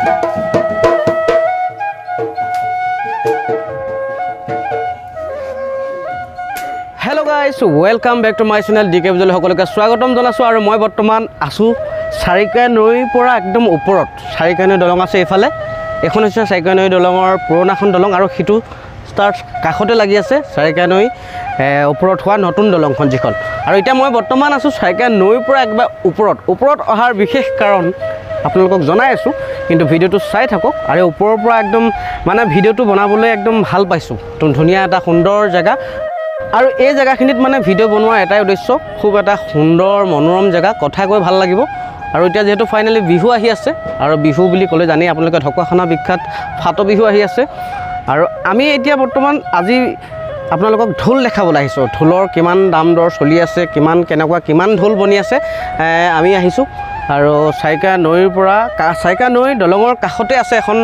Hello guys, welcome back to my channel DK Visual সকলকে স্বাগতম জনাইছো আৰু মই বৰ্তমান আছো চাৰিকা নৈৰ পৰা একদম ওপৰত চাৰিকা নৈ দলং আছে এফালে এখন হৈছে চাৰিকা নৈ দলঙৰ পুৰণাখন দলং আৰু হিটু ষ্টাৰ্ট কাখতে লাগি আছে চাৰিকা নৈ ওপৰত হোৱা নতুন দলংখন যিখন আৰু এতিয়া মই বৰ্তমান আছো চাৰিকা নৈৰ পৰা একবাৰ ওপৰত অহাৰ বিশেষ কাৰণ আপোনালোকক জনাই আছো কিন্তু ভিডিওটো চাই থাকক আৰু ওপৰৰ পৰা একদম মানে ভিডিওটো বনাবলৈ একদম ভাল পাইছো ধুনীয়া এটা সুন্দৰ জায়গা আৰু এই জায়গাখিনিত মানে ভিডিও বনোৱাৰ এটাই উদ্দেশ্য খুব এটা সুন্দৰ মনোৰম জায়গা কথা কৈ ভাল লাগিব আৰু এতিয়া যেহেতু ফাইনালি বিহু আহি আছে আৰু বিহু বুলি ক'লে জানি আপোনালোকে ঢকুৱাখানা বিখ্যাত ফাট বিহু আহি আছে আৰু আমি এতিয়া বৰ্তমান আজি আপোনালোকক ঢোল দেখাবলৈ আহিছোঁ ঢোলৰ কিমান দাম দৰ চলি আছে কিমান ঢোল বনি আছে আমি আহিছোঁ আৰু চাৰিকা নৈৰ পৰা চাৰিকা নৈ দলঙৰ কাষতে আছে এখন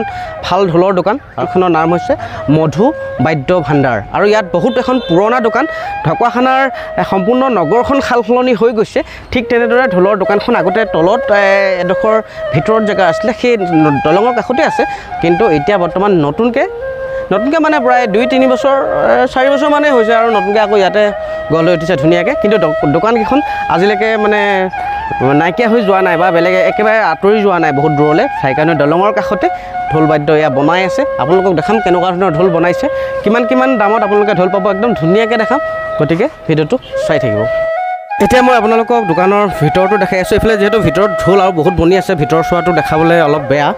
ভাল ঢোলৰ দোকান এইখনৰ নাম হৈছে মধু বাদ্য ভাণ্ডাৰ আৰু ইয়াত বহুত এখন পুৰণা দোকান ঢকুৱাখানাৰ সম্পূৰ্ণ নগৰখন সালসলনি হৈ গৈছে ঠিক তেনেদৰে ঢোলৰ দোকানখন আগতে তলত এডোখৰ ভিতৰত জেগা আছিলে সেই দলঙৰ কাষতে আছে কিন্তু এতিয়া বৰ্তমান নতুনকৈ মানে প্ৰায় 2-3 বছৰ 4 বছৰ মানে হৈছে আৰু নতুনকৈ আকৌ ইয়াতে গঢ় লৈ উঠিছে ধুনীয়াকৈ কিন্তু দোকানকেইখন আজিলৈকে মানে নাইকিয়া হৈ যোৱা নাই বা বেলেগে একেবাৰে আঁতৰি যোৱা নাই বহুত দূৰলৈ চাৰিকা নৈ দলঙৰ কাষতে ঢোল বাদ্য এয়া বনাই আছে আপোনালোকক দেখাম কেনেকুৱা ধৰণৰ ঢোল বনাইছে কিমান দামত আপোনালোকে ঢোল পাব একদম ধুনীয়াকৈ দেখাম গতিকে ভিডিঅ'টো চাই থাকিব এতিয়া মই আপোনালোকক দোকানৰ ভিতৰটো দেখাই আছোঁ এইফালে যিহেতু ভিতৰত ঢোল আৰু বহুত বনি আছে ভিতৰ চোৱাটো দেখাবলৈ অলপ বেয়া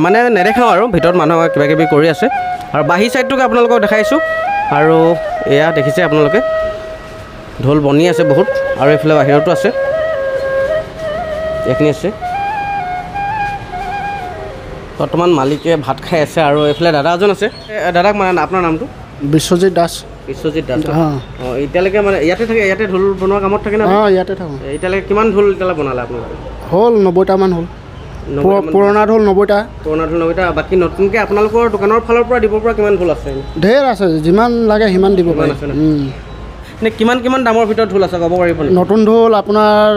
মানে নেদেখাওঁ আৰু ভিতৰত মানুহে কিবাকিবি কৰি আছে আৰু বাহিৰ ছাইডটোকে আপোনালোকক দেখাইছোঁ আৰু এয়া দেখিছে আপোনালোকে ঢোল বনি আছে বহুত আৰু এইফালে বাহিৰতো আছে এইখিনি আছে বৰ্তমান মালিকে ভাত খাই আছে আৰু এইফালে দাদা এজন আছে দাদাক মানে আপোনাৰ নামটো বিশ্বজিৎ দাস অঁ এতিয়ালৈকে মানে ইয়াতে ঢোল বনোৱা কামত থাকে না ইয়াতে থাকোঁ এতিয়ালৈকে কিমান ঢোল এতিয়ালৈ বনালে আপোনালোকে হ'ল 90টামান হ'ল পুৰণা ঢোল 90টা বাকী নতুনকৈ আপোনালোকৰ দোকানৰ ফালৰ পৰা দিব পৰা কিমান ঢোল আছে ঢেৰ আছে যিমান লাগে সিমান দিব পাৰে নে কিমান দামৰ ভিতৰত ঢোল আছে ক'ব পাৰিব নতুন ঢোল আপোনাৰ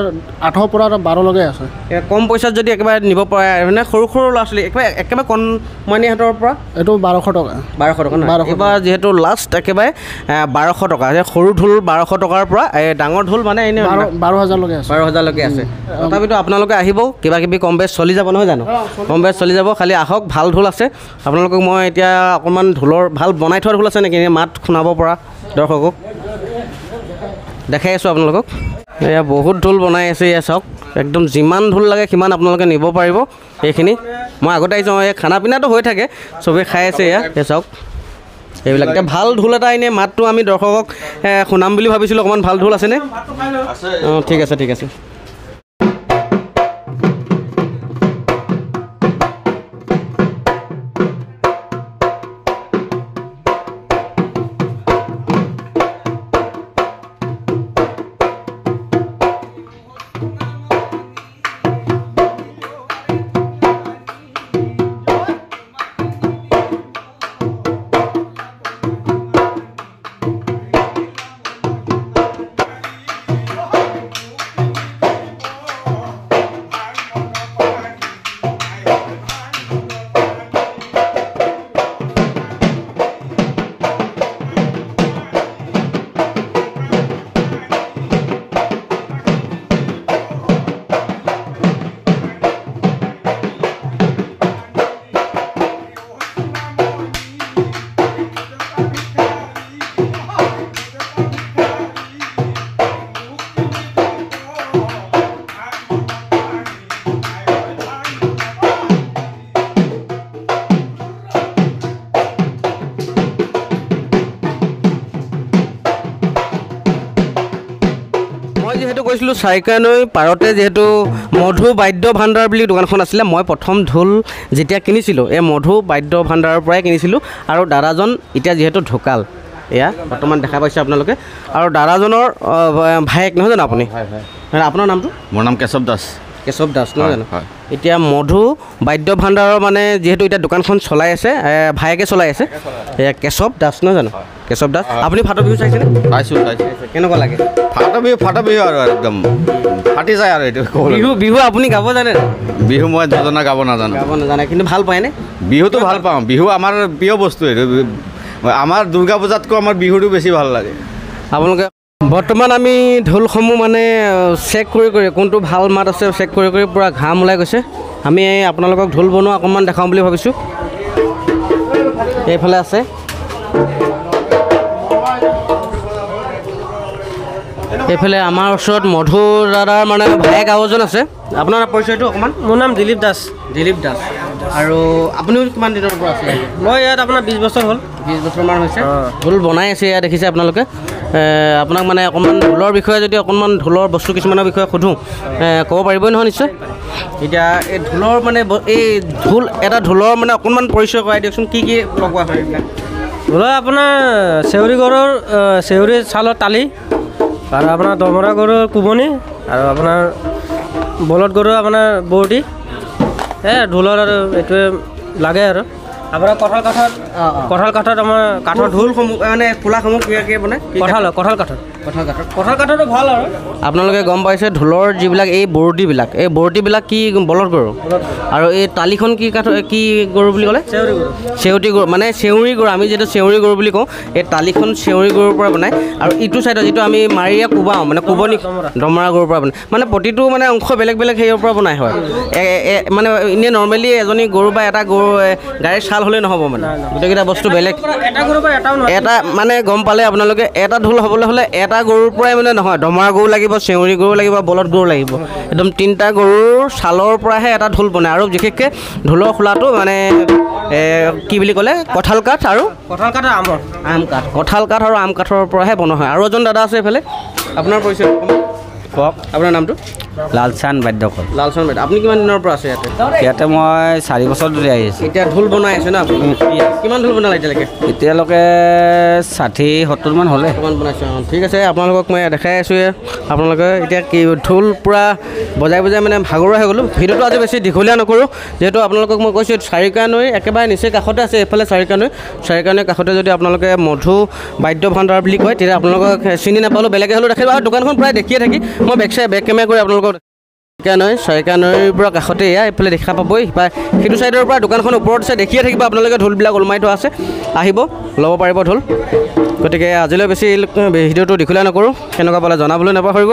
8ৰ পৰা 12লৈকে আছে কম পইচাত যদি একেবাৰে নিব পাৰে মানে সৰু ল'ৰা ছোৱালী একেবাৰে কণমানি হাতৰ পৰা এইটো 1200 টকা এইবাৰ যিহেতু লাষ্ট একেবাৰে 1200 টকা সৰু ঢোল 1200 টকাৰ পৰা ডাঙৰ ঢোল মানে এনেই 12,000লৈকে আছে তথাপিতো আপোনালোকে আহিব কিবাকিবি কম বেছ চলি যাব নহয় জানো কম বেছ চলি যাব খালি আহক ভাল ঢোল আছে আপোনালোকক মই এতিয়া অকণমান ঢোলৰ ভাল বনাই থোৱা ঢোল আছে নেকি মাত শুনাব পৰা দৰ্শকক দেখাই আছোঁ আপোনালোকক এয়া বহুত ঢোল বনাই আছে এয়া চাওক একদম যিমান ঢোল লাগে সিমান আপোনালোকে নিব পাৰিব এইখিনি মই আগতে আহিছোঁ এই খানা পিনাটো হৈ থাকে চবেই খাই আছে এয়া চাওক এইবিলাক এতিয়া ভাল ঢোল এটা এনেই মাতটো আমি দৰ্শকক শুনাম বুলি ভাবিছিলোঁ অকণমান ভাল ঢোল আছেনে অঁ ঠিক আছে যিহেতু কৈছিলোঁ চাৰিকা নৈ পাৰতে যিহেতু মধু বাদ্য ভাণ্ডাৰ বুলি দোকানখন আছিলে মই প্ৰথম ঢোল যেতিয়া কিনিছিলোঁ এই মধু বাদ্য ভাণ্ডাৰৰ পৰাই কিনিছিলোঁ আৰু দাদাজন এতিয়া যিহেতু ঢুকাল এয়া বৰ্তমান দেখা পাইছে আপোনালোকে আৰু দাদাজনৰ ভায়েক নহয় জানো আপুনি আপোনাৰ নামটো মোৰ নাম কেশৱ দাস কেশৱ দাস নহয় জানো হয়। এতিয়া মধু বাদ্য ভাণ্ডাৰৰ মানে যিহেতু এতিয়া দোকানখন চলাই আছে ভায়েকে চলাই আছে কেশৱ দাস নহয় জানো কেশৱ দাস আপুনি ফাট বিহু চাইছেনে চাইছোঁ কেনেকুৱা লাগে ফাটা বিহু আৰু একদম ফাটি যায় আৰু এইটো বিহু বিহু আপুনি গাব জানে বিহু মই দুজনা গাব নাজানো গাব নাজানে কিন্তু ভাল পায়নে বিহুটো ভাল পাওঁ বিহু আমাৰ প্ৰিয় বস্তু এইটো আমাৰ দুৰ্গা পূজাতকৈ আমাৰ বিহুটো বেছি ভাল লাগে আপোনালোকে বৰ্তমান আমি ঢোলসমূহ মানে চেক কৰি কোনটো ভাল মাত আছে চেক কৰি পূৰা ঘাম ওলাই গৈছে আমি আপোনালোকক ঢোল বনোৱা অকণমান দেখাওঁ বুলি ভাবিছোঁ এইফালে আছে এইফালে আমাৰ ওচৰত মধু দাদাৰ মানে ভায়েক আৰু এজন আছে আপোনাৰ পৰিচয়টো অকণমান মোৰ নাম দিলীপ দাস আৰু আপুনিও কিমান দিনৰ পৰা আছে মই ইয়াত আপোনাৰ 20 বছৰ হ'ল 20 বছৰমান হৈছে ঢোল বনাই আছে ইয়াত দেখিছে আপোনালোকে আপোনাক মানে অকণমান ঢোলৰ বিষয়ে যদি অকণমান ঢোলৰ বস্তু কিছুমানৰ বিষয়ে সোধোঁ ক'ব পাৰিবই নহয় নিশ্চয় এতিয়া এই ঢোলৰ মানে এই এটা ঢোলৰ মানে অকণমান পৰিচয় কৰাই দিয়কচোন কি লগোৱা হয় এইবিলাক ঢোলৰ আপোনাৰ চেউৰী গৰুৰ চেউৰী ছালৰ তালি আৰু আপোনাৰ দমৰা গৰুৰ কোবনি আৰু আপোনাৰ বলদ গৰুৰ আপোনাৰ বৰটি ঢোলৰ আৰু এইটোৱে লাগে আৰু আপোনাৰ কঁঠাল কাঠত আমাৰ কাঠৰ ঢোলসমূহ মানে খোলাসমূহ কি বনায় কঁঠাল কাঠৰটো ভাল আৰু আপোনালোকে গম পাইছে ঢোলৰ যিবিলাক এই বৰটিবিলাক কি বলদ গৰু আৰু এই তালিখন কি কাঠ কি গৰু বুলি ক'লে চেউৰী গৰু মানে চেউৰী গৰু আমি যিটো চেউৰী গৰু বুলি কওঁ এই তালিখন চেউৰী গৰুৰ পৰা বনায় আৰু ইটো ছাইডত যিটো আমি মাৰিয়া কোবাওঁ মানে কোবনি দমৰা গৰুৰ পৰা বনায় মানে প্ৰতিটো মানে অংশ বেলেগ হেৰিৰ পৰা বনাই হয় মানে এনেই নৰ্মেলি এজনী গৰু বা এটা গৰু গাড়ীৰ ছাল হ'লেই নহ'ব মানে গোটেইকেইটা বস্তু বেলেগ এটা মানে গম পালে আপোনালোকে এটা ঢোল হ'বলৈ হ'লে এটা গৰুৰ পৰাই মানে নহয় দমৰা গৰু লাগিব চেউৰী গৰু লাগিব বলদ গৰু লাগিব একদম 3টা গৰুৰ ছালৰ পৰাহে এটা ঢোল বনায় আৰু বিশেষকৈ ঢোলৰ খোলাটো মানে কি বুলি ক'লে কঁঠাল কাঠ আৰু আম কাঠ কঁঠাল কাঠ আৰু আম কাঠৰ পৰাহে বনোৱা হয় আৰু এজন দাদা আছে এইফালে আপোনাৰ পৰিচয় কওক আপোনাৰ নামটো লালচান বাদ্যকৰ আপুনি কিমান দিনৰ পৰা আছে ইয়াতে মই 4 বছৰ ধৰি আহি আছোঁ এতিয়া ঢোল বনাই আছে ন আপুনি কিমান ঢোল বনালে এতিয়ালৈকে 60-70 মান হ'লে বনাইছে ঠিক আছে আপোনালোকক মই দেখাই আছোঁ আপোনালোকে এতিয়া কি ঢোল পূৰা বজাই মানে ভাগৰুৱা হৈ গ'লোঁ ভিডিঅ'টো আজি বেছি দীঘলীয়া নকৰোঁ যিহেতু আপোনালোকক মই কৈছোঁ চাৰিকা নৈ একেবাৰে নিচেই কাষতে আছে এইফালে চাৰিকা নৈ কাষতে যদি আপোনালোকে মধু বাদ্য ভাণ্ডাৰ বুলি কয় তেতিয়া আপোনালোকক চিনি নাপালোঁ বেলেগে হ'লেও দেখিব আৰু দোকানখন প্ৰায় দেখিয়ে থাকি মই বেক কেমেৰা কৰি আপোনালোকক চাৰিকা নৈৰ পৰা কাষতে এইফালে দেখা পাবই সেইটো ছাইডৰ পৰা দোকানখন ওপৰত আছে দেখিয়ে থাকিব আপোনালোকে ঢোলবিলাক ওলমাই থোৱা আছে আহিব ল'ব পাৰিব ঢোল গতিকে আজিলৈ বেছি ভিডিঅ'টো দীঘলীয়া নকৰোঁ কেনেকুৱা পালে জনাবলৈ নাপাহৰিব